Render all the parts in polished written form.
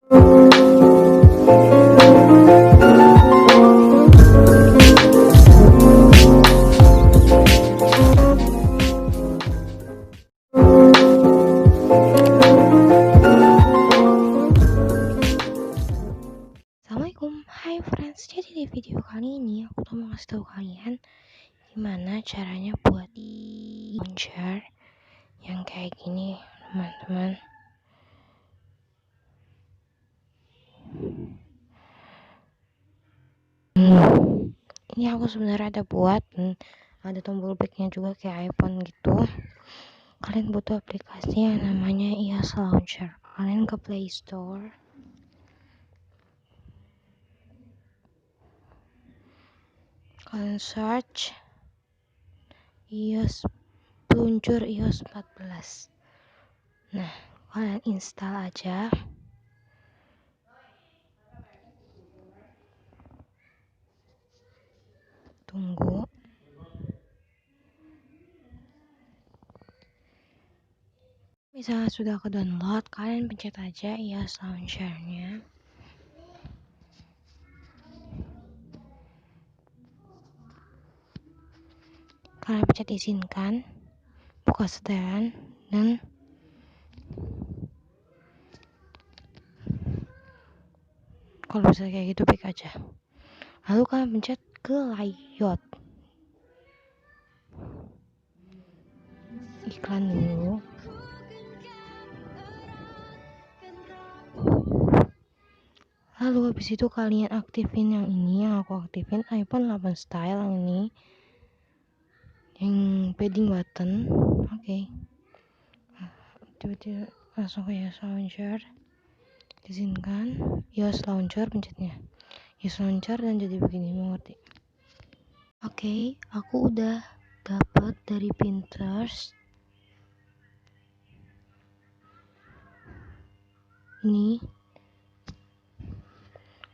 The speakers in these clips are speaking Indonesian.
Assalamualaikum, hai friends. Jadi di video kali ini aku tuh mau ngasih tahu kalian gimana caranya buat launcher yang kayak gini, teman-teman. Ini aku sebenarnya ada buat, ada tombol backnya juga kayak iPhone gitu. Kalian butuh aplikasi yang namanya iOS Launcher. Kalian ke Play Store. Kalian search iOS peluncur iOS 14. Nah, kalian install aja. Tunggu. Misalnya sudah ke download, kalian pencet aja iOS launchernya. Kalian pencet izinkan, buka setelan, dan kalau bisa kayak gitu baik aja. Lalu kalian pencet ke layout. Iklan dulu. Lalu habis itu kalian aktifin yang ini, yang aku aktifin iPhone 8 style yang ini, yang padding button. Oke. Tiba-tiba langsung ke iOS launcher. Izinkan iOS launcher, pencetnya iOS launcher dan jadi begini, mengerti? Oke, aku udah dapat dari Pinterest. Ini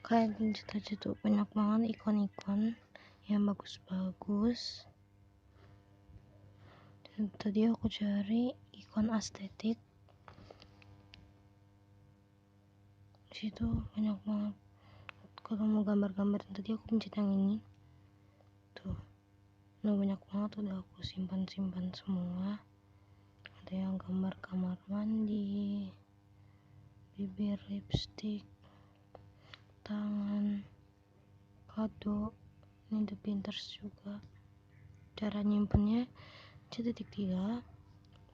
kalian pencet aja tuh, banyak banget ikon-ikon yang bagus-bagus. Dan tadi aku cari ikon estetik. Di situ banyak banget. Kalau mau gambar-gambar tadi aku pencet yang ini. Tuh. Nah, banyak banget udah aku simpan-simpan semua. Ada yang gambar kamar mandi, bibir lipstick, tangan, kado. Ini ada Pinterest juga. Cara nyimpennya C3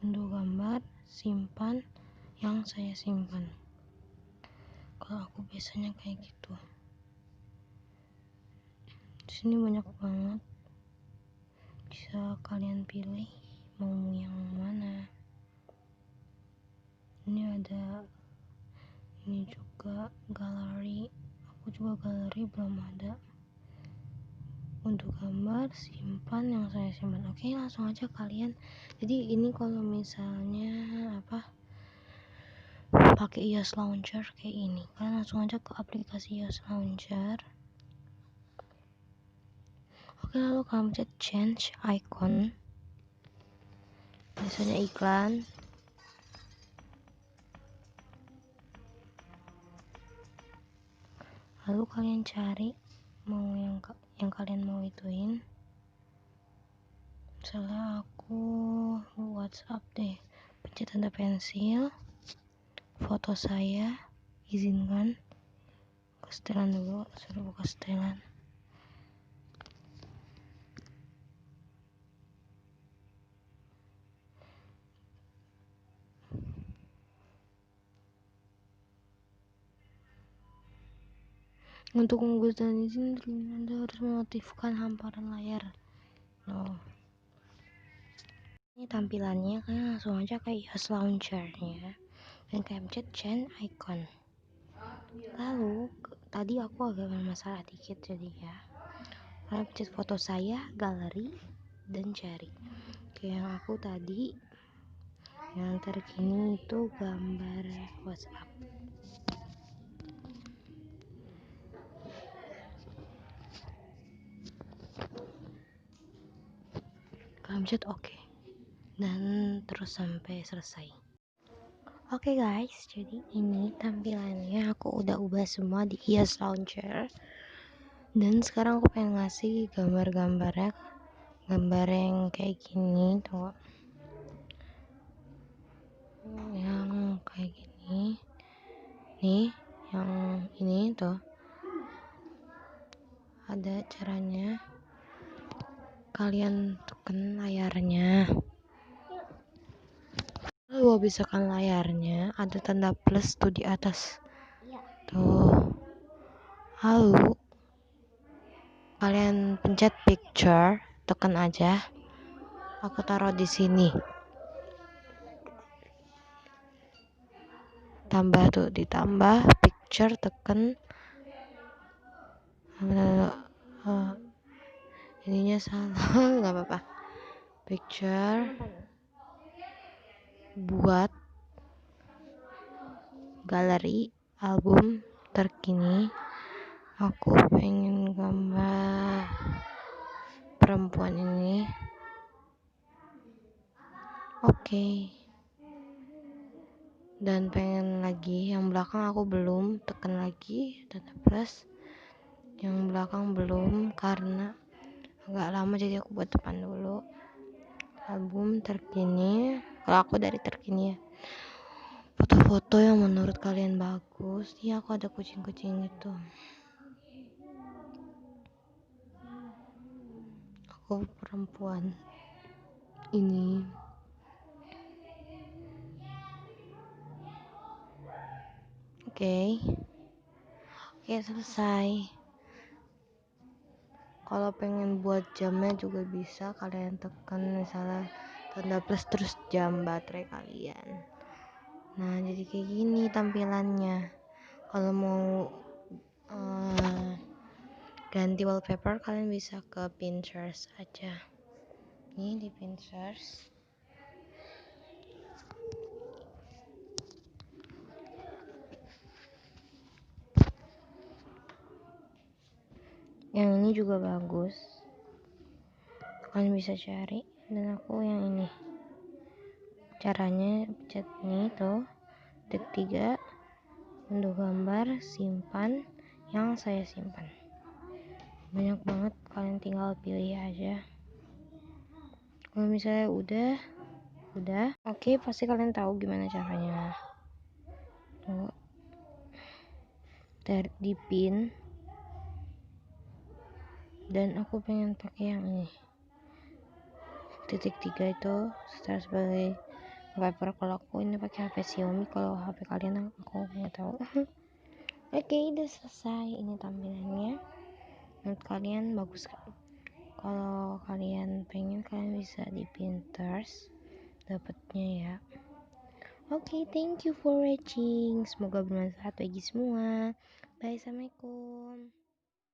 unduh gambar, simpan yang saya simpan. Kalau aku biasanya kayak gitu. Di sini banyak banget, bisa kalian pilih mau yang mana. Ini ada ini juga galeri. Aku juga galeri belum ada. Untuk gambar, simpan yang saya simpan. Oke, langsung aja kalian. Jadi ini kalau misalnya pakai iOS launcher kayak ini, kalian langsung aja ke aplikasi iOS launcher. Oke, lalu kalian pencet change icon. Biasanya iklan. Lalu kalian cari mau yang kalian mau ituin. Misalnya aku WhatsApp deh, pencet tanda pensil, foto saya, izinkan ke setelan dulu, suruh buka setelan. Untuk menggunakan izin, Anda harus mengaktifkan hamparan layar. Ini tampilannya, kalian langsung aja ke iOS launchernya dan kalian pencet change icon. Lalu tadi aku agak bermasalah dikit, jadi ya kalian pencet foto saya, galeri, dan cari. Kayak yang aku tadi yang terkini itu gambar WhatsApp. Kalian pencet oke dan terus sampai selesai. Oke guys, jadi ini tampilannya aku udah ubah semua di iOS Launcher. Dan sekarang aku pengen ngasih gambar-gambarnya, gambar yang kayak gini tuh, yang kayak gini nih, yang ini tuh ada caranya. Kalian tekan layarnya, lalu habis tekan layarnya ada tanda plus tuh di atas tuh, lalu kalian pencet picture, tekan aja. Aku taruh di sini. Tambah tuh, ditambah picture, tekan. Ininya salah, nggak apa-apa. Picture, buat, galeri, album terkini. Aku pengen gambar perempuan ini. Oke. Dan pengen lagi yang belakang, aku belum, tekan lagi tanda plus. Yang belakang belum karena agak lama, jadi aku buat depan dulu. Album terkini, kalau aku dari terkini ya, foto-foto yang menurut kalian bagus. Iya, aku ada kucing-kucing gitu. Aku perempuan ini. Oke, selesai. Kalau pengen buat jamnya juga bisa, kalian tekan misalnya tanda plus terus jam baterai kalian. Nah, jadi kayak gini tampilannya. Kalau mau ganti wallpaper, kalian bisa ke Pinterest aja. Ini di Pinterest. Yang ini juga bagus, kalian bisa cari. Dan aku yang ini, caranya pencet ini tuh, detik 3, unduh gambar, simpan. Yang saya simpan banyak banget, kalian tinggal pilih aja. Kalau misalnya udah oke, pasti kalian tahu gimana caranya. Tuh, di pin. Dan aku pengen pakai yang ini, titik 3 itu sebagai wallpaper. Kalau aku ini pakai HP Xiaomi, kalau HP kalian aku nggak tahu. Oke, udah selesai. Ini tampilannya. Menurut kalian bagus kan? Kalau kalian pengen, kalian bisa di Pinterest dapatnya ya. Oke, thank you for watching. Semoga bermanfaat bagi semua. Bye, assalamualaikum.